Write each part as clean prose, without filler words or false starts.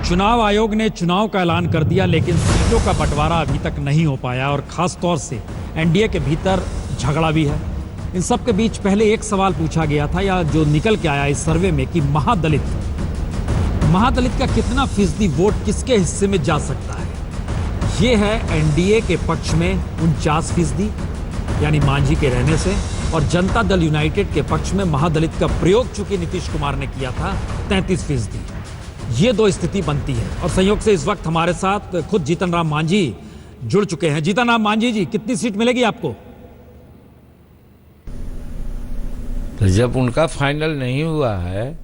चुनाव आयोग ने चुनाव का ऐलान कर दिया, लेकिन सीटों का बंटवारा अभी तक नहीं हो पाया और खास तौर से एनडीए के भीतर झगड़ा भी है। इन सब के बीच पहले एक सवाल पूछा गया था, या जो निकल के आया इस सर्वे में, कि महादलित का कितना फीसदी वोट किसके हिस्से में जा सकता है। ये है एनडीए के पक्ष में 49%, यानी मांझी के रहने से, और जनता दल यूनाइटेड के पक्ष में महादलित का प्रयोग चूंकि नीतीश कुमार ने किया था 33%। ये दो स्थिति बनती है और संयोग से इस वक्त हमारे साथ खुद जीतन राम मांझी जुड़ चुके हैं। जीतन राम मांझी जी, कितनी सीट मिलेगी आपको? तो जब उनका फाइनल नहीं हुआ है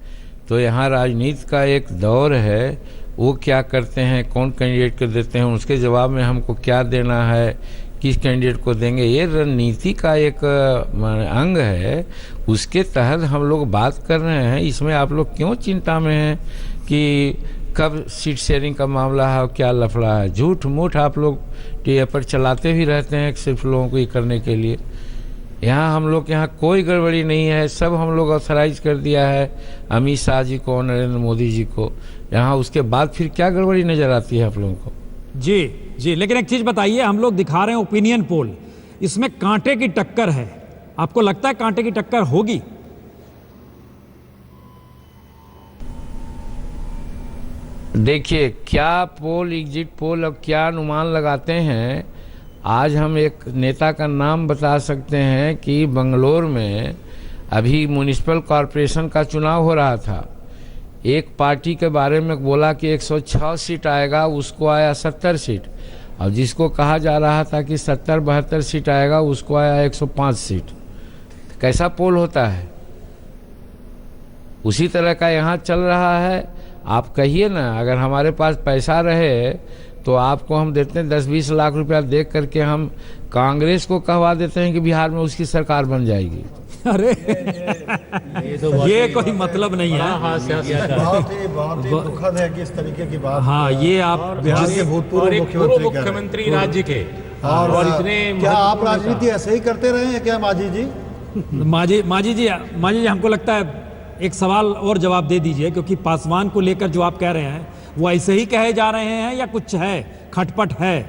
तो यहाँ राजनीति का एक दौर है, वो क्या करते हैं, कौन कैंडिडेट को देते हैं, उसके जवाब में हमको क्या देना है, किस कैंडिडेट को देंगे, ये रणनीति का एक अंग है। उसके तहत हम लोग बात कर रहे हैं। इसमें आप लोग क्यों चिंता में हैं कि कब सीट शेयरिंग का मामला है और क्या लफड़ा है। झूठ मूठ आप लोग टीवी पर चलाते भी रहते हैं सिर्फ लोगों को ये करने के लिए। यहाँ हम लोग के यहाँ कोई गड़बड़ी नहीं है, सब हम लोग ऑथराइज कर दिया है अमित शाह जी को, नरेंद्र मोदी जी को। यहाँ उसके बाद फिर क्या गड़बड़ी नज़र आती है आप लोगों को? जी, लेकिन एक चीज बताइए, हम लोग दिखा रहे हैं ओपिनियन पोल, इसमें कांटे की टक्कर है। आपको लगता है कांटे की टक्कर होगी? देखिए, क्या पोल, एग्जिट पोल अब क्या अनुमान लगाते हैं। आज हम एक नेता का नाम बता सकते हैं कि बंगलोर में अभी म्युनिसिपल कॉरपोरेशन का चुनाव हो रहा था। एक पार्टी के बारे में बोला कि 106 सीट आएगा, उसको आया 70 सीट, और जिसको कहा जा रहा था कि 70-72 सीट आएगा, उसको आया 105 सीट। कैसा पोल होता है? उसी तरह का यहाँ चल रहा है। आप कहिए ना, अगर हमारे पास पैसा रहे तो आपको हम देते हैं 10-20 लाख रुपया देख करके हम कांग्रेस को कहवा देते हैं कि बिहार में उसकी सरकार बन जाएगी। अरे ये कोई मतलब नहीं है। बहुत ही दुखद है कि इस तरीके की बात। हाँ, ये आप बिहार के भूतपूर्व मुख्यमंत्री राज्य के, और इतने क्या आप राजनीति ऐसे ही करते रहे हैं क्या मांझी जी? मांझी जी, हमको लगता है एक सवाल और जवाब दे दीजिए, क्योंकि पासवान को लेकर जो आप कह रहे हैं वो ऐसे ही कहे जा रहे हैं या कुछ है, खटपट है,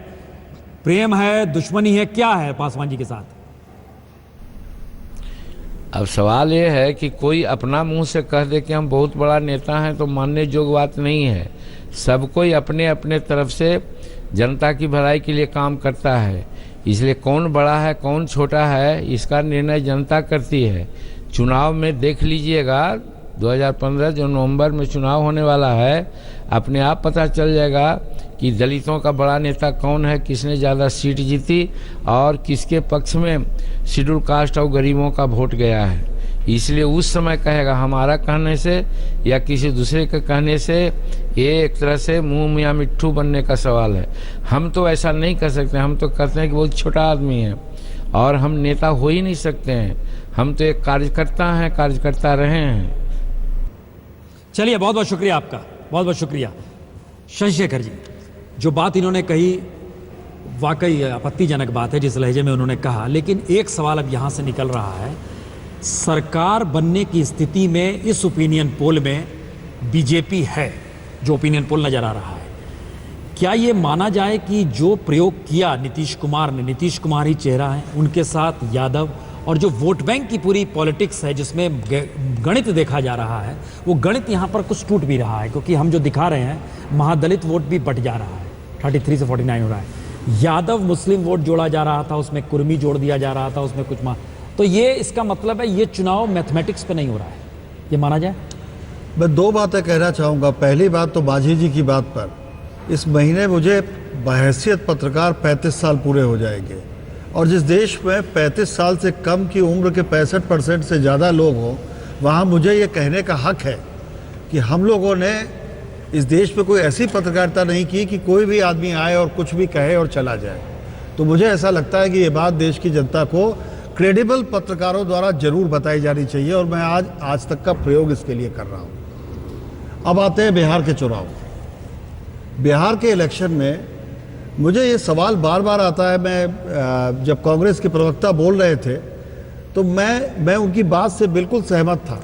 प्रेम है, दुश्मनी है, क्या है पासवान जी के साथ? अब सवाल ये है कि कोई अपना मुंह से कह दे कि हम बहुत बड़ा नेता हैं तो मानने योग्य बात नहीं है। सब कोई अपने अपने तरफ से जनता की भलाई के लिए काम करता है, इसलिए कौन बड़ा है कौन छोटा है इसका निर्णय जनता करती है। चुनाव में देख लीजिएगा, 2015 जो नवंबर में चुनाव होने वाला है, अपने आप पता चल जाएगा कि दलितों का बड़ा नेता कौन है, किसने ज़्यादा सीट जीती और किसके पक्ष में शेड्यूल कास्ट और गरीबों का वोट गया है। इसलिए उस समय कहेगा, हमारा कहने से या किसी दूसरे के कहने से ये एक तरह से मुँह मियाँ मिट्ठू बनने का सवाल है। हम तो ऐसा नहीं कर सकते। हम तो कहते हैं कि बहुत छोटा आदमी है और हम नेता हो ही नहीं सकते हैं। हम तो एक कार्यकर्ता हैं, कार्यकर्ता रहे हैं। चलिए, बहुत बहुत शुक्रिया आपका, बहुत बहुत शुक्रिया। शशिशेखर जी, जो बात इन्होंने कही वाकई आपत्तिजनक बात है जिस लहजे में उन्होंने कहा, लेकिन एक सवाल अब यहाँ से निकल रहा है, सरकार बनने की स्थिति में इस ओपिनियन पोल में बीजेपी है, जो ओपिनियन पोल नज़र आ रहा है, क्या ये माना जाए कि जो प्रयोग किया नीतीश कुमार ने, नीतीश कुमार ही चेहरा है, उनके साथ यादव, और जो वोट बैंक की पूरी पॉलिटिक्स है जिसमें गणित देखा जा रहा है, वो गणित यहाँ पर कुछ टूट भी रहा है, क्योंकि हम जो दिखा रहे हैं महादलित वोट भी बट जा रहा है, 33 से 49 हो रहा है। यादव मुस्लिम वोट जोड़ा जा रहा था, उसमें कुर्मी जोड़ दिया जा रहा था, उसमें कुछ तो ये इसका मतलब है ये चुनाव मैथमेटिक्स पे नहीं हो रहा है, ये माना जाए? मैं दो बातें कहना चाहूँगा। पहली बात तो मांझी जी की बात पर, इस महीने मुझे बहैसियत पत्रकार 35 साल पूरे हो जाएंगे, और जिस देश में 35 साल से कम की उम्र के 65% से ज़्यादा लोग हों, वहाँ मुझे ये कहने का हक है कि हम लोगों ने इस देश में कोई ऐसी पत्रकारिता नहीं की कि कोई भी आदमी आए और कुछ भी कहे और चला जाए। तो मुझे ऐसा लगता है कि ये बात देश की जनता को क्रेडिबल पत्रकारों द्वारा ज़रूर बताई जानी चाहिए, और मैं आज तक का प्रयोग इसके लिए कर रहा हूँ। अब आते हैं बिहार के चुनाव। बिहार के इलेक्शन में मुझे ये सवाल बार बार आता है। मैं जब कांग्रेस के प्रवक्ता बोल रहे थे तो मैं उनकी बात से बिल्कुल सहमत था।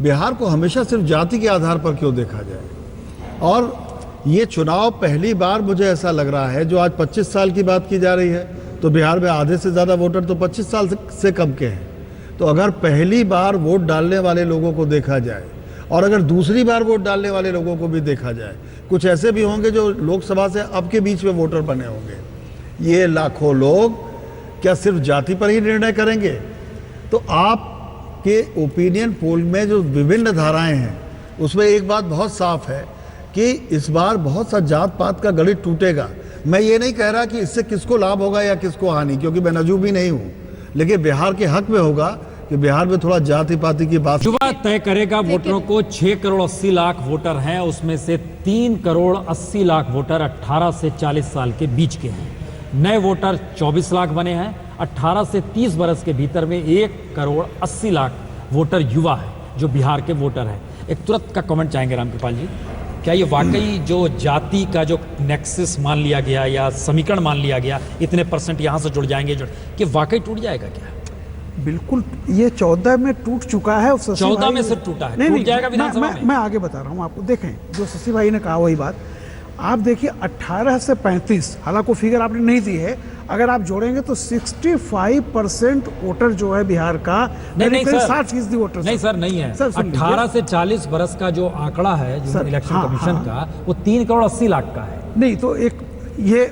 बिहार को हमेशा सिर्फ जाति के आधार पर क्यों देखा जाए। और ये चुनाव पहली बार मुझे ऐसा लग रहा है, जो आज 25 साल की बात की जा रही है, तो बिहार में आधे से ज़्यादा वोटर तो 25 साल से कम के हैं। तो अगर पहली बार वोट डालने वाले लोगों को देखा जाए और अगर दूसरी बार वोट डालने वाले लोगों को भी देखा जाए, कुछ ऐसे भी होंगे जो लोकसभा से अब के बीच में वोटर बने होंगे। ये लाखों लोग क्या सिर्फ जाति पर ही निर्णय करेंगे? तो आपके ओपिनियन पोल में जो विभिन्न धाराएं हैं, उसमें एक बात बहुत साफ है कि इस बार बहुत सा जात पात का गणित टूटेगा। मैं ये नहीं कह रहा कि इससे किसको लाभ होगा या किसको हानि, क्योंकि मैं नजूब भी नहीं हूँ, लेकिन बिहार के हक में होगा कि बिहार में थोड़ा जाति पाति की बात युवा तय करेगा वोटरों को। 6 करोड़ 80 लाख वोटर हैं, उसमें से 3 करोड़ 80 लाख वोटर 18 से 40 साल के बीच के हैं। नए वोटर 24 लाख बने हैं। 18 से 30 बरस के भीतर में 1 करोड़ 80 लाख वोटर युवा है जो बिहार के वोटर हैं। एक तुरंत का कमेंट चाहेंगे रामकृपाल जी, क्या ये वाकई जो जाति का जो नेक्सस मान लिया गया या समीकरण मान लिया गया, इतने परसेंट यहाँ से जुड़ जाएंगे, कि वाकई टूट जाएगा क्या? बिल्कुल, ये 14 में टूट चुका है। 14 में सिर्फ टूटा है, नहीं, टूट नहीं, जाएगा विधानसभा में। मैं आगे बता रहा हूँ आपको। देखें, जो शशि भाई ने कहा वही बात आप देखिए। 18 से 35, हालांकि फिगर आपने नहीं दी है, अगर आप जोड़ेंगे तो 65% वोटर जो है बिहार का, नहीं सर, 60% वोटर। नहीं सर, नहीं है। सर, 18 से 40 बरस का जो आंकड़ा है जो इलेक्शन कमीशन का, वो 3 करोड़ 80 लाख का है। नहीं तो ये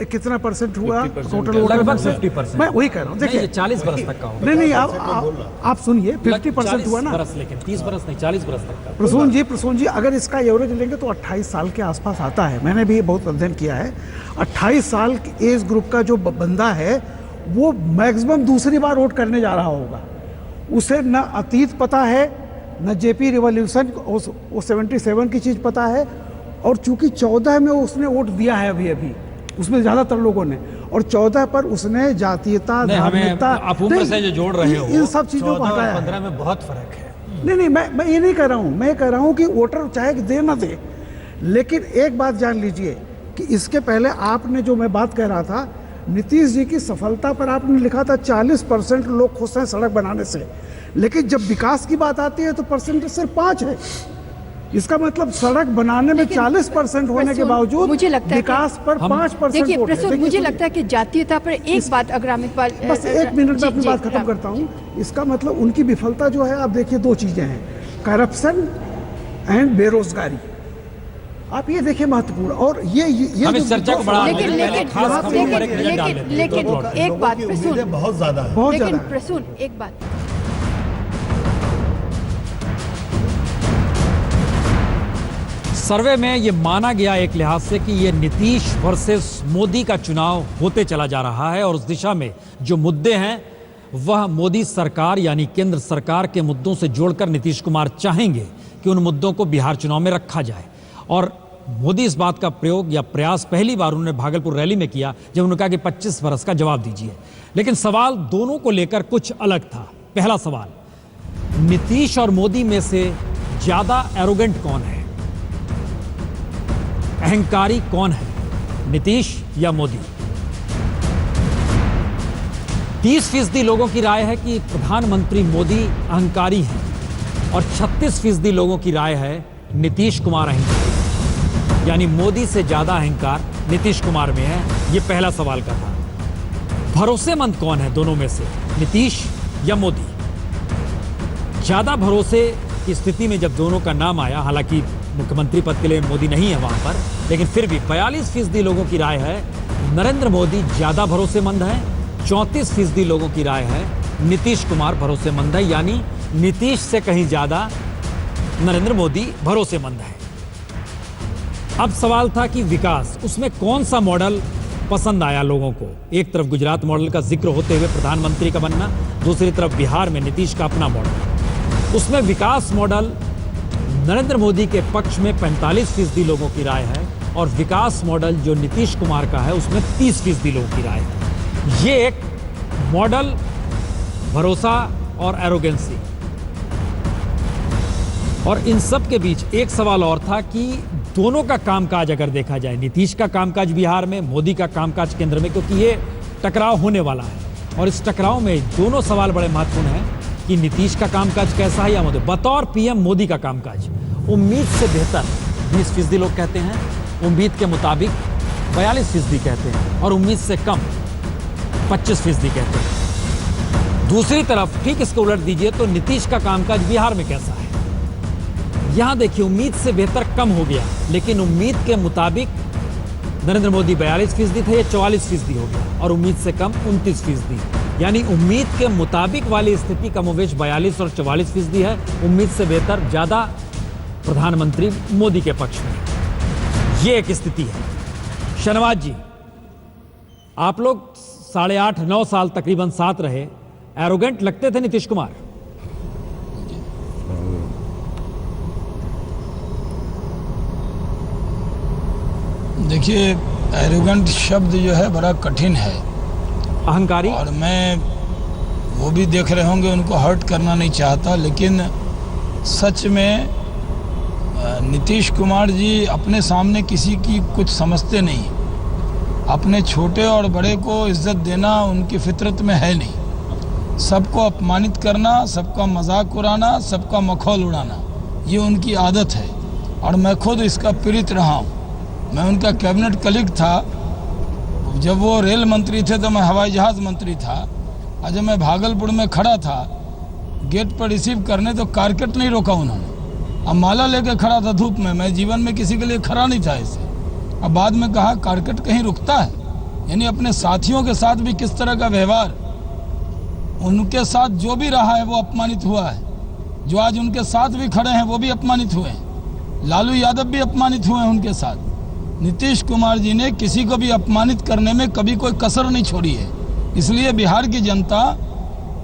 कितना परसेंट हुआ टोटल वोटर? लगभग 50%। मैं वही कह रहा हूँ। देखिए 40 बरस तक का होगा। नहीं, आप सुनिए, 50% हुआ ना, लेकिन 30 बरस नहीं, 40 बरस तक का। प्रसून जी, अगर इसका एवरेज लेंगे तो 28 साल के आसपास आता है। मैंने भी बहुत अध्ययन किया है। 28 साल के एज ग्रुप का जो बंदा है, वो मैक्सिमम दूसरी बार वोट करने जा रहा होगा। उसे न अतीत पता है, न जेपी रिवॉल्यूशन, वो 77 की चीज़ पता है, और चूंकि 14 में उसने वोट दिया है अभी उसमें ज़्यादातर लोगों ने, और 14 पर उसने जातीयता, धार्मिकता, आप उम्र से जो जोड़ रहे हो, इन सब चीज़ों को हटाया। 15 में बहुत फर्क है। नहीं, मैं ये नहीं कह रहा हूँ। मैं कह रहा हूँ कि वोटर चाहे दे ना दे, लेकिन एक बात जान लीजिए कि इसके पहले आपने जो मैं बात कह रहा था, नीतीश जी की सफलता पर आपने लिखा था 40% लोग खुश हैं सड़क बनाने से, लेकिन जब विकास की बात आती है तो परसेंटेज सिर्फ 5 है। इसका मतलब सड़क बनाने में 40% होने के बावजूद मुझे लगता है विकास पर 5%। देखिए प्रसून, मुझे लगता है कि जातीयता पर एक बात अगर बस 1 मिनट में अपनी बात खत्म करता हूँ। इसका मतलब उनकी विफलता जो है, आप देखिए 2 चीजें हैं, करप्शन एंड बेरोजगारी। आप ये देखिए महत्वपूर्ण। और ये हम इस चर्चा को बढ़ा लेकिन एक बात प्रसून, बहुत ज्यादा है, बहुत लेकिन ज्यादा। प्रसून एक बात, सर्वे में ये माना गया एक लिहाज से कि ये नीतीश वर्सेस मोदी का चुनाव होते चला जा रहा है, और उस दिशा में जो मुद्दे हैं वह मोदी सरकार यानी केंद्र सरकार के मुद्दों से जोड़कर नीतीश कुमार चाहेंगे कि उन मुद्दों को बिहार चुनाव में रखा जाए। और मोदी इस बात का प्रयोग या प्रयास पहली बार उन्होंने भागलपुर रैली में किया, जब उन्होंने कहा कि 25 बरस का जवाब दीजिए। लेकिन सवाल दोनों को लेकर कुछ अलग था। पहला सवाल, नीतीश और मोदी में से ज्यादा एरोगेंट कौन है, अहंकारी कौन है, नीतीश या मोदी? 30% लोगों की राय है कि प्रधानमंत्री मोदी अहंकारी हैं, और 36% लोगों की राय है नीतीश कुमार अहंकारी, यानी मोदी से ज्यादा अहंकार नीतीश कुमार में है। यह पहला सवाल का था। भरोसेमंद कौन है दोनों में से, नीतीश या मोदी? ज्यादा भरोसे की स्थिति में जब दोनों का नाम आया, हालांकि मुख्यमंत्री पद के लिए मोदी नहीं है वहां पर, लेकिन फिर भी 42% लोगों की राय है नरेंद्र मोदी ज्यादा भरोसेमंद है, 34% लोगों की राय है नीतीश कुमार भरोसेमंद है, यानी नीतीश से कहीं ज्यादा नरेंद्र मोदी भरोसेमंद है। अब सवाल था कि विकास, उसमें कौन सा मॉडल पसंद आया लोगों को? एक तरफ गुजरात मॉडल का जिक्र होते हुए प्रधानमंत्री का बनना, दूसरी तरफ बिहार में नीतीश का अपना मॉडल। उसमें विकास मॉडल नरेंद्र मोदी के पक्ष में 45% लोगों की राय है, और विकास मॉडल जो नीतीश कुमार का है उसमें 30% लोगों की राय है। ये एक मॉडल भरोसा और एरोगेंसी। और इन सब के बीच एक सवाल और था कि दोनों का कामकाज अगर देखा जाए, नीतीश का कामकाज बिहार में, मोदी का कामकाज केंद्र में, क्योंकि ये टकराव होने वाला है, और इस टकराव में दोनों सवाल बड़े महत्वपूर्ण हैं कि नीतीश का कामकाज कैसा है या मोदी। बतौर पीएम मोदी का कामकाज उम्मीद से बेहतर 20% लोग कहते हैं, उम्मीद के मुताबिक 42% कहते हैं और उम्मीद से कम 25% कहते हैं। दूसरी तरफ ठीक इसको उलट दीजिए तो नीतीश का कामकाज बिहार में कैसा है? यहां देखिए, उम्मीद से बेहतर कम हो गया, लेकिन उम्मीद के मुताबिक नरेंद्र मोदी 42% थे, ये 44% हो गया और उम्मीद से कम 29%। यानी उम्मीद के मुताबिक वाली स्थिति कमोवेश 42 और 44% है, उम्मीद से बेहतर ज्यादा प्रधानमंत्री मोदी के पक्ष में। ये एक स्थिति है। शहनवाज जी, आप लोग 8.5-9 साल तकरीबन साथ रहे, एरोगेंट लगते थे नीतीश कुमार? देखिए, एरोगेंट शब्द जो है बड़ा कठिन है, अहंकारी, और मैं वो भी देख रहे होंगे, उनको हर्ट करना नहीं चाहता, लेकिन सच में नीतीश कुमार जी अपने सामने किसी की कुछ समझते नहीं। अपने छोटे और बड़े को इज्जत देना उनकी फितरत में है नहीं। सबको अपमानित करना, सबका मजाक उड़ाना, सबका मखौल उड़ाना, ये उनकी आदत है और मैं खुद इसका पीड़ित रहा हूँ। मैं उनका कैबिनेट कलीग था। जब वो रेल मंत्री थे तो मैं हवाई जहाज़ मंत्री था। और जब मैं भागलपुर में खड़ा था गेट पर रिसीव करने, तो कारकेट नहीं रोका उन्होंने। अब माला लेके खड़ा था धूप में। मैं जीवन में किसी के लिए खड़ा नहीं था ऐसे। अब बाद में कहा कारकेट कहीं रुकता है? यानी अपने साथियों के साथ भी किस तरह का व्यवहार, उनके साथ जो भी रहा है वो अपमानित हुआ है। जो आज उनके साथ भी खड़े हैं वो भी अपमानित हुए हैं। लालू यादव भी अपमानित हुए हैं उनके साथ। नीतीश कुमार जी ने किसी को भी अपमानित करने में कभी कोई कसर नहीं छोड़ी है। इसलिए बिहार की जनता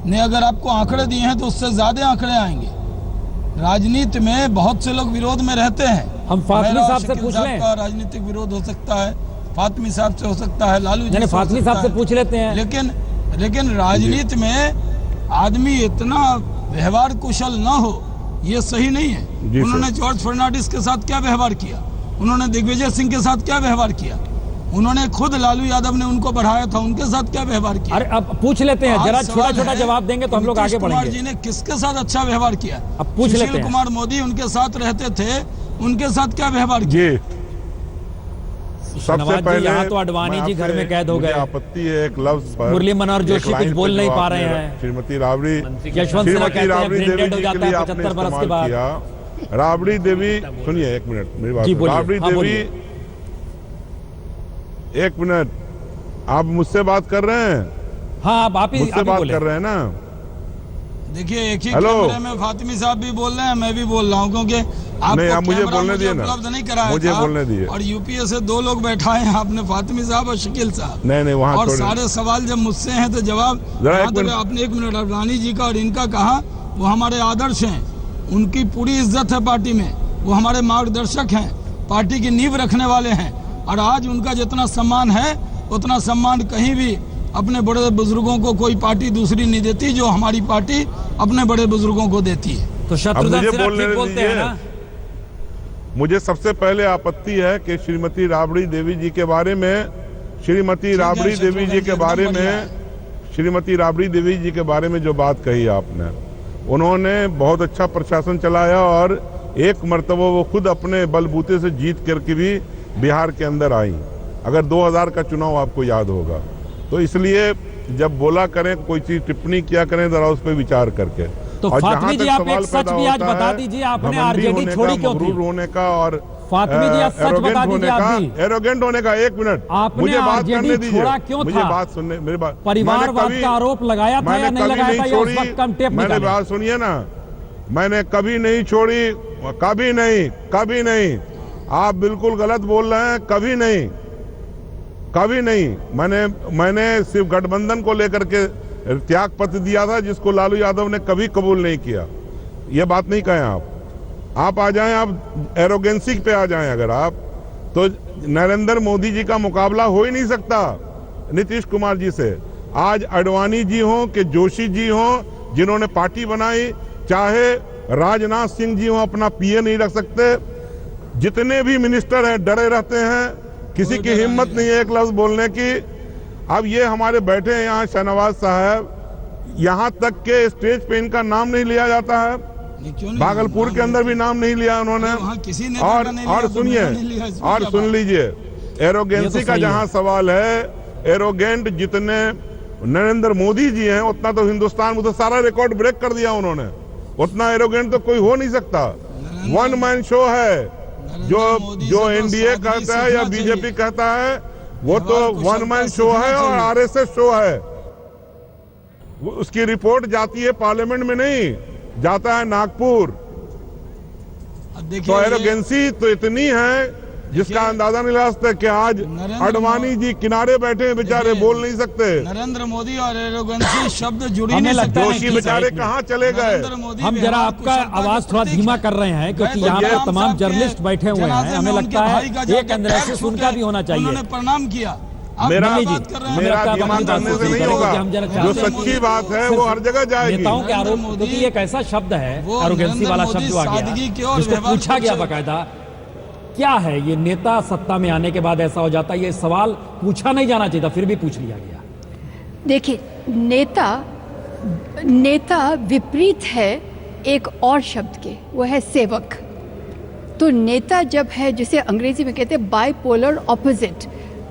ने अगर आपको आंकड़े दिए हैं तो उससे ज़्यादा आंकड़े आएंगे। राजनीति में बहुत से लोग विरोध में रहते हैं। हम फातमी साहब से पूछ लें, राजनीतिक विरोध हो सकता है, फातमी साहब से हो सकता है, लालू जी से फातमी साहब से पूछ लेते हैं। लेकिन राजनीति में आदमी इतना व्यवहार कुशल ना हो, ये सही नहीं है। उन्होंने जॉर्ज फर्नांडिस के साथ क्या व्यवहार किया, उन्होंने दिग्विजय सिंह के साथ क्या व्यवहार किया, उन्होंने खुद लालू यादव ने उनको बढ़ाया था, उनके साथ क्या व्यवहार किया। अरे अब पूछ लेते हैं, जरा छोटा छोटा जवाब देंगे तो हम लोग आगे बढ़ेंगे। कुमार जी ने किसके साथ अच्छा व्यवहार किया? अब पूछ लेते हैं। सुशील कुमार मोदी उनके साथ रहते थे, उनके साथ क्या व्यवहार किया? सबसे पहले यहाँ तो अडवाणी जी घर में कैद हो गए। आपत्ति है एक लफ्ज पर, मुरली मनोहर जोशी कुछ बोल नहीं पा रहे हैं। श्रीमती राबड़ी यशवंत सिन्हा कहते हैं ब्रेन डेड हो जाता है 75 बरस के बाद। राबड़ी देवी, सुनिए एक मिनट मेरी बात। राबड़ी देवी, एक मिनट, आप मुझसे बात कर रहे हैं? हाँ, आप ही मुझसे बात कर रहे हैं ना? देखिए, एक ही कैमरे में फातिमी साहब भी बोल रहे हैं, मैं भी बोल रहा हूँ, क्योंकि आपको मुझे बोलने दिए ना, उपलब्ध नहीं कराया मुझे था, बोलने दिए। और यूपीए से 2 लोग बैठाए हैं आपने, फातिमी साहब और शकील साहब। नहीं वहाँ और सारे सवाल जब मुझसे हैं तो जवाब आपने 1 मिनट अडवाणी जी का और इनका कहा, वो हमारे आदर्श हैं, उनकी पूरी इज्जत है पार्टी में, वो हमारे मार्गदर्शक हैं, पार्टी की नींव रखने वाले हैं। और आज उनका जितना सम्मान है उतना सम्मान कहीं भी अपने बड़े बुजुर्गों को कोई पार्टी दूसरी नहीं देती, जो हमारी पार्टी अपने बड़े बुजुर्गों को देती है। तो शत्रुघ्न सिन्हा ठीक बोलते हैं ना? मुझे सबसे पहले आपत्ति है कि श्रीमती राबड़ी देवी जी के बारे में, श्रीमती राबड़ी देवी जी के बारे में, श्रीमती राबड़ी देवी जी के बारे में जो बात कही आपने, उन्होंने बहुत अच्छा प्रशासन चलाया और एक मर्तबा वो खुद अपने बलबूते से जीत करके भी बिहार के अंदर आई। अगर 2000 का चुनाव आपको याद होगा, तो इसलिए जब बोला करें, कोई चीज टिप्पणी किया करें, जरा उस पर विचार करके। तो फातिमी जी, आप एक सच भी आज बता दीजिए, आपने आरजेडी छोड़ी क्यों थी? होने का और फातिमी जी, सच बता दीजिए आप भी। एरोगेंट होने का, 1 मिनट मुझे बात करने दीजिए, मुझे बात सुनने, मेरी बात। परिवारवाद का आरोप लगाया था या नहीं लगाया था, या उस वक्त कम टेप निकाला? मेरी बात सुनिए ना, मैंने कभी नहीं छोड़ी, कभी नहीं। आप बिल्कुल गलत बोल रहे हैं, कभी नहीं। मैंने सिर्फ गठबंधन को लेकर के त्याग पत्र दिया था, जिसको लालू यादव ने कभी कबूल नहीं किया। ये बात नहीं कहें आप आ जाएं, आप एरोगेंसी पे आ जाएं। अगर आप तो नरेंद्र मोदी जी का मुकाबला हो ही नहीं सकता नीतीश कुमार जी से। आज अडवाणी जी हों कि जोशी जी हों, जिन्होंने पार्टी बनाई, चाहे राजनाथ सिंह जी हों, अपना पीए नहीं रख सकते। जितने भी मिनिस्टर हैं डरे रहते हैं, किसी की हिम्मत नहीं है एक लफ्ज बोलने की। अब ये हमारे बैठे हैं यहाँ शहनवाज साहब, यहाँ तक के स्टेज पे इनका नाम नहीं लिया जाता है। नहीं, क्यों नहीं? भागलपुर के अंदर भी नाम नहीं लिया उन्होंने। वहाँ किसी नेता का नहीं लिया, और तो सुनिए, मैंने नहीं लिया, इसमें और क्या सुन बात? लीजिए, एरोगेंसी का सही जहां है। सवाल है, एरोगेंट जितने नरेंद्र मोदी जी हैं उतना तो हिंदुस्तान में तो सारा रिकॉर्ड ब्रेक कर दिया उन्होंने। उतना एरोगेंट तो कोई हो नहीं सकता। वन मैन शो है, जो मोदी जो से तो एनडीए सादगी कहता है या सीखना बीजेपी चाहिए। कहता है वो तो व्यवहार कुशलता वन मैन शो सीखना है और चाहिए। आरएसएस शो है। उसकी रिपोर्ट जाती है पार्लियामेंट में नहीं, जाता है नागपुर। अब देखिए तो ये- एरोगेंसी तो इतनी है जिसका अंदाजा नहीं लगा सकते कि आज नरेंद्र अडवाणी जी किनारे बैठे हैं बेचारे, देखिए, बोल नहीं सकते। नरेंद्र मोदी और एरोगेंसी शब्द जुड़ ही हमें नहीं लगता सकते। है जोशी कि बेचारे साइड में- कहाँ चले गए? नरेंद्र मोदी हम जरा व्यवहार आपका कुशलता का आवाज थोड़ा प्रतीक धीमा है। कर रहे हैं, क्योंकि गए यहाँ तो पर राम तमाम साहब के जर्नलिस्ट बैठे हुए हैं। जनाजे में हमें उनके लगता भाई का है जाके एक एनालिसिस पैर छू उनका के भी होना चाहिए। उन्होंने प्रणाम किया। आप मेरा क्या बात कर रहे हैं? हमें लगता है धीमा अपनी बात करने को से नहीं करेंगे होगा। कि हम जरा जो चाहते हैं सच्ची बात है वो हर जगह जाएगी। नेताओं के आरोप, नरेंद्र क्योंकि मोदी- एक ऐसा शब्द है वो एरोगेंसी नरेंद्र वाला मोदी शब्द जो आ सादगी की गया, और जिसको व्यवहार पूछा गया कुशल- बकायदा, क्या है ये नेता सत्ता में आने के बाद ऐसा हो जाता है? ये सवाल पूछा नहीं जाना चाहिए था, फिर भी पूछ लिया गया। देखिए, नेता विपरीत है एक और शब्द के, वो है सेवक। तो नेता जब है, जिसे अंग्रेजी में कहते हैं बाइपोलर ऑपोजिट,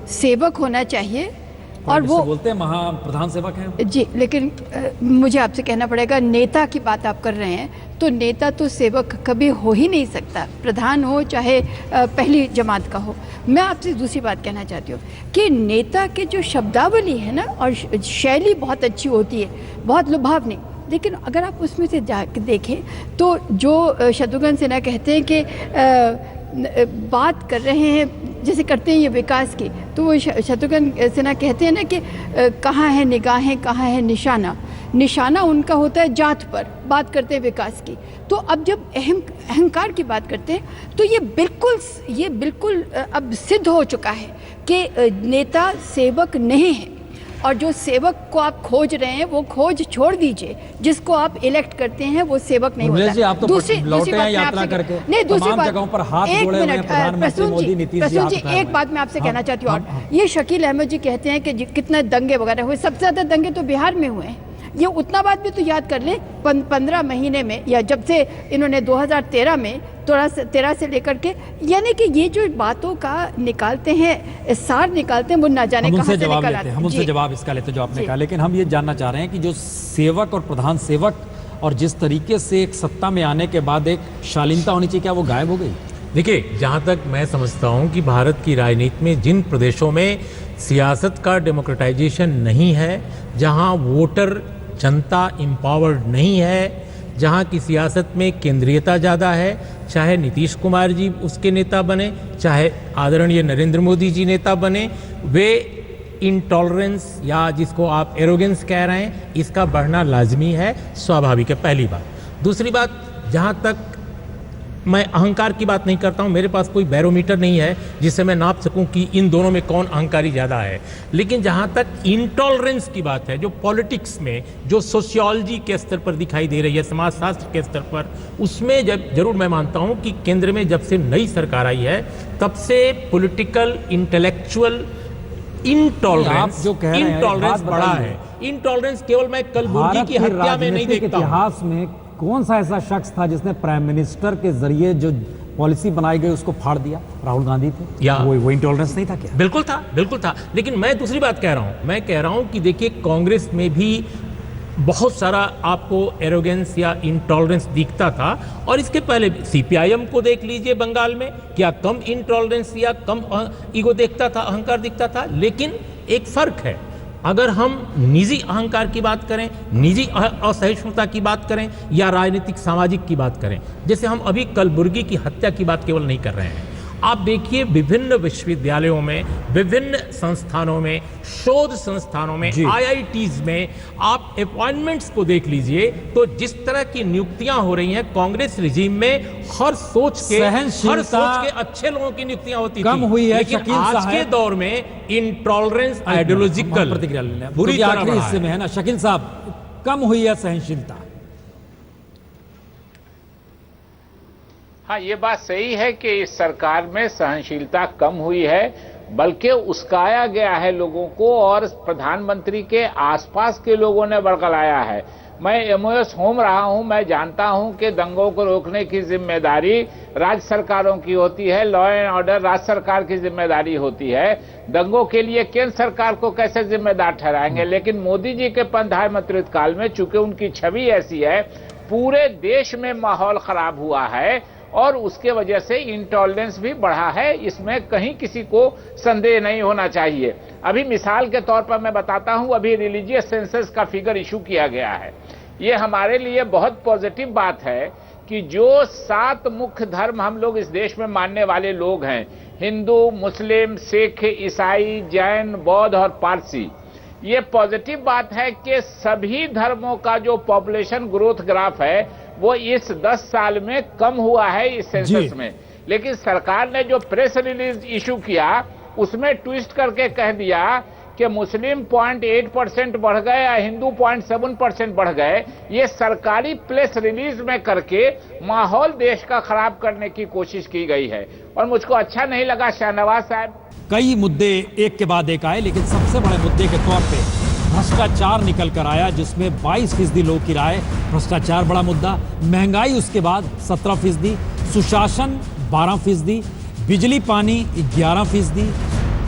सेवक होना चाहिए। और जिससे वो बोलते हैं महाप्रधान सेवक हैं। जी, लेकिन मुझे आपसे कहना पड़ेगा, नेता की बात आप कर रहे हैं तो नेता तो सेवक कभी हो ही नहीं सकता, प्रधान हो चाहे पहली जमात का हो। मैं आपसे दूसरी बात कहना चाहती हूँ कि नेता के जो शब्दावली है ना, और शैली बहुत अच्छी होती है, बहुत लुभावनी। लेकिन अगर आप उसमें से जा देखें तो जो शत्रुघ्न सिन्हा कहते हैं कि बात कर रहे हैं जैसे करते हैं ये विकास की, तो वो शत्रुघ्न सिन्हा कहते हैं ना कि कहाँ है निगाहें, कहाँ है निशाना। निशाना उनका होता है जात पर, बात करते हैं विकास की। तो अब जब अहंकार की बात करते हैं तो ये बिल्कुल अब सिद्ध हो चुका है कि नेता सेवक नहीं है। और जो सेवक को आप खोज रहे हैं वो खोज छोड़ दीजिए, जिसको आप इलेक्ट करते हैं वो सेवक नहीं उर्मिला जी, होता। आप तो दूसरी लौटे हैं बात मैं यात्रा आपसे- करके, नहीं, दूसरी तमाम बात, जगहों पर हाथ एक जोड़े हुए हैं मिनट, प्रधानमंत्री प्रसून मोदी, नीतीश जी, प्रसून हाथ जी, उठाए एक हुए बात मैं आपसे हैं। कहना चाहती हूँ। हम- और ये शकील अहमद जी कहते हैं कि कितने दंगे वगैरह हुए, सबसे ज्यादा दंगे तो बिहार में हुए हैं। ये उतना बात भी तो याद कर लें, 15 महीने में, या जब से इन्होंने 2013 में 13 से लेकर के, यानी कि ये जो बातों का निकालते हैं, सार निकालते हैं, वो ना जाने हम कहाँ उनसे से जवाब निकल लेते आते हैं, हैं। हम उनसे जी। जवाब इसका लेते हैं जो आपने जी। कहा। लेकिन हम ये जानना चाह रहे हैं कि जो सेवक और प्रधान सेवक, और जिस तरीके से एक सत्ता में आने के बाद एक शालीनता होनी चाहिए, क्या वो गायब हो गई? देखिए, जहाँ तक मैं समझता हूँ कि भारत की राजनीति में जिन प्रदेशों में सियासत का डेमोक्रेटाइजेशन नहीं है, जहाँ वोटर जनता एम्पावर्ड नहीं है, जहाँ की सियासत में केंद्रीयता ज़्यादा है, चाहे नीतीश कुमार जी उसके नेता बने, चाहे आदरणीय नरेंद्र मोदी जी नेता बने, वे इंटॉलरेंस या जिसको आप एरोगेंस कह रहे हैं, इसका बढ़ना लाजमी है, स्वाभाविक है, पहली बात। दूसरी बात, जहाँ तक मैं अहंकार की बात नहीं करता हूँ, मेरे पास कोई बैरोमीटर नहीं है जिससे मैं नाप सकूं कि इन दोनों में कौन अहंकारी ज़्यादा है। लेकिन जहाँ तक इंटॉलरेंस की बात है, जो पॉलिटिक्स में, जो सोशियोलॉजी के स्तर पर दिखाई दे रही है, समाजशास्त्र के स्तर पर, उसमें जरूर मैं मानता हूँ कि केंद्र में जब से नई सरकार आई है तब से पॉलिटिकल इंटेलेक्चुअल इंटॉलरेंस जो कह रहे हैं, इंटॉलरेंस बात बढ़ा बताइए। है। इंटॉलरेंस केवल मैं कलबुर्गी भारत की के हत्या में नहीं राजनीतिक देखता हूँ। इतिहास में कौन सा ऐसा शख्स था जिसने प्राइम मिनिस्टर के जरिए जो पॉलिसी बनाई गई उसको फाड़ दिया? राहुल गांधी थे। या वो इंटॉलरेंस नहीं था क्या? बिल्कुल था, बिल्कुल था। लेकिन मैं दूसरी बात कह रहा हूं, मैं कह रहा हूं कि देखिए, कांग्रेस में भी बहुत सारा आपको एरोगेंस या इंटॉलरेंस दिखता था, और इसके पहले सीपीआईएम को देख लीजिए बंगाल में, क्या कम इंटॉलरेंस या कम ईगो देखता था, अहंकार दिखता था। लेकिन एक फर्क है, अगर हम निजी अहंकार की बात करें, निजी असहिष्णुता की बात करें, या राजनीतिक सामाजिक की बात करें, जैसे हम अभी कलबुर्गी की हत्या की बात केवल नहीं कर रहे हैं। आप देखिए, विभिन्न विश्वविद्यालयों में, विभिन्न संस्थानों में, शोध संस्थानों में, आईआईटीज में आप अपॉइंटमेंट्स को देख लीजिए, तो जिस तरह की नियुक्तियां हो रही हैं कांग्रेस रिजीम में, हर सोच के अच्छे लोगों की नियुक्तियां होती कम थी। हुई है। लेकिन शकील आज साहब, के दौर में इंटॉलरेंस, आइडियोलॉजिकल प्रतिक्रिया लेना बुरी क्योंकि तरह आखिरी बढ़ा हिस्से है। में है ना। शकील साहब, कम हुई है सहनशीलता? हाँ, ये बात सही है कि इस सरकार में सहनशीलता कम हुई है, बल्कि उस्काया गया है लोगों को, और प्रधानमंत्री के आसपास के लोगों ने बरगलाया है। मैं एमओएस होम रहा हूं, मैं जानता हूं कि दंगों को रोकने की जिम्मेदारी राज्य सरकारों की होती है, लॉ एंड ऑर्डर राज्य सरकार की जिम्मेदारी होती है। दंगों के लिए केंद्र सरकार को कैसे जिम्मेदार ठहराएंगे? लेकिन मोदी जी के प्रधानमंत्री काल में चूंकि उनकी छवि ऐसी है, पूरे देश में माहौल खराब हुआ है और उसके वजह से इंटॉलरेंस भी बढ़ा है, इसमें कहीं किसी को संदेह नहीं होना चाहिए। अभी मिसाल के तौर पर मैं बताता हूं, अभी रिलीजियस सेंसस का फिगर इशू किया गया है। ये हमारे लिए बहुत पॉजिटिव बात है कि जो 7 मुख्य धर्म हम लोग इस देश में मानने वाले लोग हैं, हिंदू, मुस्लिम, सिख, ईसाई, जैन, बौद्ध और पारसी, ये पॉजिटिव बात है कि सभी धर्मों का जो पॉपुलेशन ग्रोथ ग्राफ है वो इस 10 साल में कम हुआ है इस सेंसस में। लेकिन सरकार ने जो प्रेस रिलीज इशू किया उसमें ट्विस्ट करके कह दिया कि मुस्लिम 0.8% बढ़ गए या हिंदू 0.7% बढ़ गए। ये सरकारी प्रेस रिलीज में करके माहौल देश का खराब करने की कोशिश की गई है और मुझको अच्छा नहीं लगा। शाहनवाज साहब, कई मुद्दे एक के बाद एक आए, लेकिन सबसे बड़े मुद्दे के तौर पे भ्रष्टाचार निकल कर आया, जिसमें 22% लोगों की राय भ्रष्टाचार बड़ा मुद्दा, महंगाई उसके बाद 17%, सुशासन 12%, बिजली पानी 11%,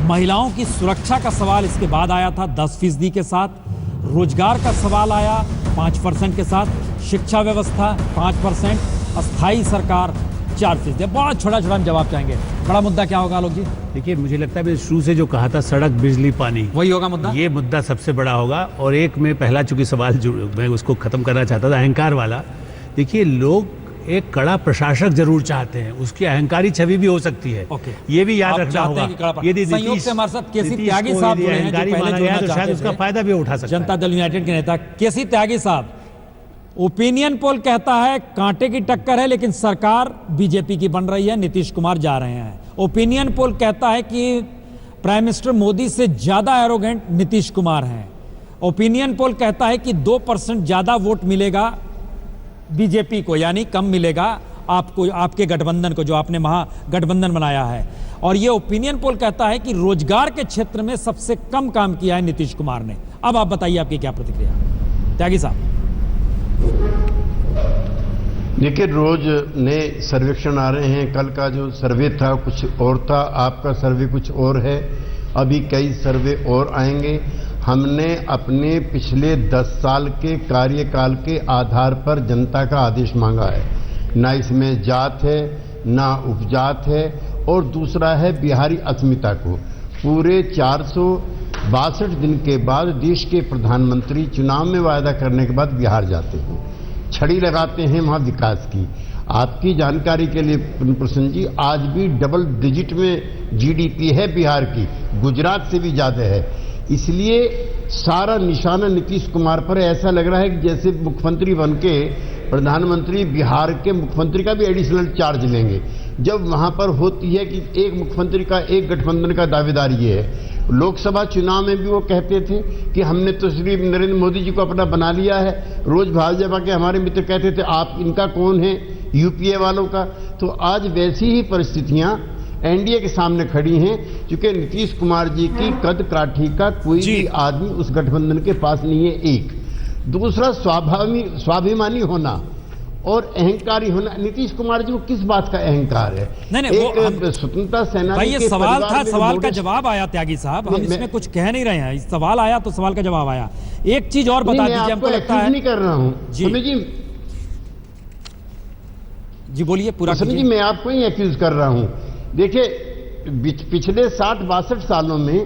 महिलाओं की सुरक्षा का सवाल इसके बाद आया था 10% के साथ, रोजगार का सवाल आया 5% के साथ, शिक्षा व्यवस्था 5%, अस्थाई सरकार 4%। बहुत छोटा छोटा हम जवाब चाहेंगे। बड़ा मुद्दा क्या होगा आलोक जी? देखिए, मुझे लगता है मैंने शुरू से जो कहा था, सड़क, बिजली, पानी, वही होगा मुद्दा। ये मुद्दा सबसे बड़ा होगा। और एक में पहला चूंकि सवाल जो मैं उसको खत्म करना चाहता था, अहंकार वाला। देखिए, लोग एक कड़ा प्रशासक जरूर चाहते हैं, उसकी अहंकारी छवि भी हो सकती है। ये भी याद रखना होगा। यदि संयोग से हमारे साथ केसी त्यागी साहब जुड़े हैं, जो पहले जुड़ना तो शायद उसका फायदा भी उठा सकते हैं। जनता दल यूनाइटेड के नेता केसी त्यागी साहब, ओपिनियन पोल कहता है कांटे की टक्कर है, लेकिन सरकार बीजेपी की बन रही है, नीतीश कुमार जा रहे हैं। ओपिनियन पोल कहता है कि प्राइम मिनिस्टर मोदी से ज्यादा एरोगेंट नीतीश कुमार हैं। ओपिनियन पोल कहता है कि 2% ज्यादा वोट मिलेगा बीजेपी को, यानी कम मिलेगा आपको, आपके गठबंधन को, जो आपने महागठबंधन बनाया है। और ये ओपिनियन पोल कहता है कि रोजगार के क्षेत्र में सबसे कम काम किया है नीतीश कुमार ने। अब आप बताइए, आपकी क्या प्रतिक्रिया? त्यागी साहब। देखिए, रोज नए सर्वेक्षण आ रहे हैं। कल का जो सर्वे था कुछ और था, आपका सर्वे कुछ और है, अभी कई सर्वे और आएंगे। हमने अपने पिछले 10 साल के कार्यकाल के आधार पर जनता का आदेश मांगा है। ना इसमें जात है, ना उपजात है, और दूसरा है बिहारी अस्मिता को। पूरे 462 दिन के बाद देश के प्रधानमंत्री चुनाव में वायदा करने के बाद बिहार जाते हैं, छड़ी लगाते हैं वहां विकास की। आपकी जानकारी के लिए प्रसन्न जी, आज भी डबल डिजिट में जीडीपी है बिहार की, गुजरात से भी ज्यादा है। इसलिए सारा निशाना नीतीश कुमार पर है। ऐसा लग रहा है कि जैसे मुख्यमंत्री बन के प्रधानमंत्री बिहार के मुख्यमंत्री का भी एडिशनल चार्ज लेंगे। जब वहां पर होती है कि एक मुख्यमंत्री का एक गठबंधन का दावेदार ये है। लोकसभा चुनाव में भी वो कहते थे कि हमने तो श्री नरेंद्र मोदी जी को अपना बना लिया है। रोज भाजपा के हमारे मित्र कहते थे आप इनका कौन है, यूपीए वालों का। तो आज वैसी ही परिस्थितियां एनडीए के सामने खड़ी हैं, क्योंकि नीतीश कुमार जी की कद काठी का कोई भी आदमी उस गठबंधन के पास नहीं है। एक दूसरा, स्वाभिमानी होना और अहंकारी होना। नीतीश कुमार जी को किस बात का अहंकार है? नहीं, स्वतंत्रता सेनानी भाई, ये सवाल था, सवाल का जवाब आया त्यागी साहब। हम इसमें कुछ कह नहीं रहे हैं, सवाल आया तो सवाल का जवाब आया। एक चीज और बता दीजिए, हमको लगता है नहीं कर रहा हूं जी, बोलिए पूरा जी। मैं आपको ही एक्यूज कर रहा हूं। देखिए, पिछले 60-62 सालों में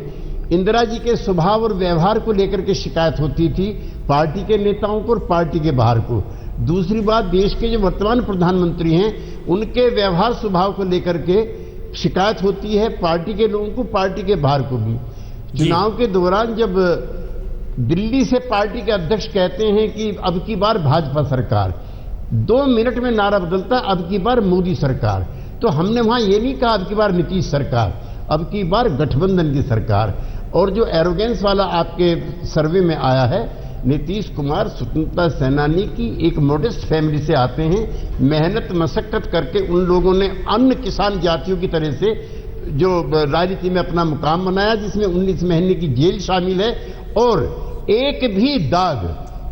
इंदिरा जी के स्वभाव और व्यवहार को लेकर के शिकायत होती थी, पार्टी के नेताओं को और पार्टी के बाहर को। दूसरी बात, देश के जो वर्तमान प्रधानमंत्री हैं उनके व्यवहार स्वभाव को लेकर के शिकायत होती है, पार्टी के लोगों को, पार्टी के बाहर को भी। चुनाव के दौरान जब दिल्ली से पार्टी के अध्यक्ष कहते हैं कि अब की बार भाजपा सरकार, 2 मिनट में नारा बदलता, अब की बार मोदी सरकार। तो हमने वहां ये नहीं कहा अब की बार नीतीश सरकार, अब की बार गठबंधन की सरकार। और जो एरोगेंस वाला आपके सर्वे में आया है, नीतीश कुमार स्वतंत्रता सेनानी की एक मॉडेस्ट फैमिली से आते हैं। मेहनत मशक्कत करके उन लोगों ने अन्य किसान जातियों की तरह से जो राजनीति में अपना मुकाम बनाया, जिसमें 19 महीने की जेल शामिल है। और एक भी दाग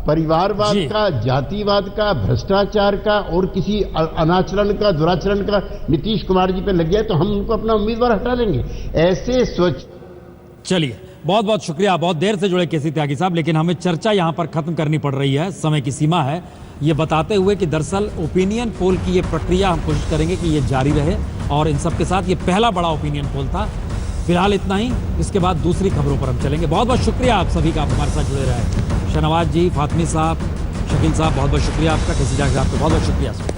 परिवारवाद का, जातिवाद का, भ्रष्टाचार का और किसी अनाचरण का, दुराचरण का नीतीश कुमार जी पे लग गया तो हम उनको अपना उम्मीदवार हटा देंगे। ऐसे स्वच्छ। चलिए, बहुत बहुत शुक्रिया। बहुत देर से जुड़े केसी त्यागी साहब, लेकिन हमें चर्चा यहाँ पर खत्म करनी पड़ रही है, समय की सीमा है, ये बताते हुए कि दरअसल ओपिनियन पोल की ये प्रक्रिया हम कोशिश करेंगे कि ये जारी रहे और इन सब के साथ ये पहला बड़ा ओपिनियन पोल था। फिलहाल इतना ही, इसके बाद दूसरी खबरों पर हम चलेंगे। बहुत बहुत शुक्रिया आप सभी का, आप हमारे साथ जुड़े रहे। शहनवाज जी, फातमी साहब, शकील साहब, बहुत बहुत शुक्रिया आपका। केसी त्यागी साहब को बहुत बहुत शुक्रिया।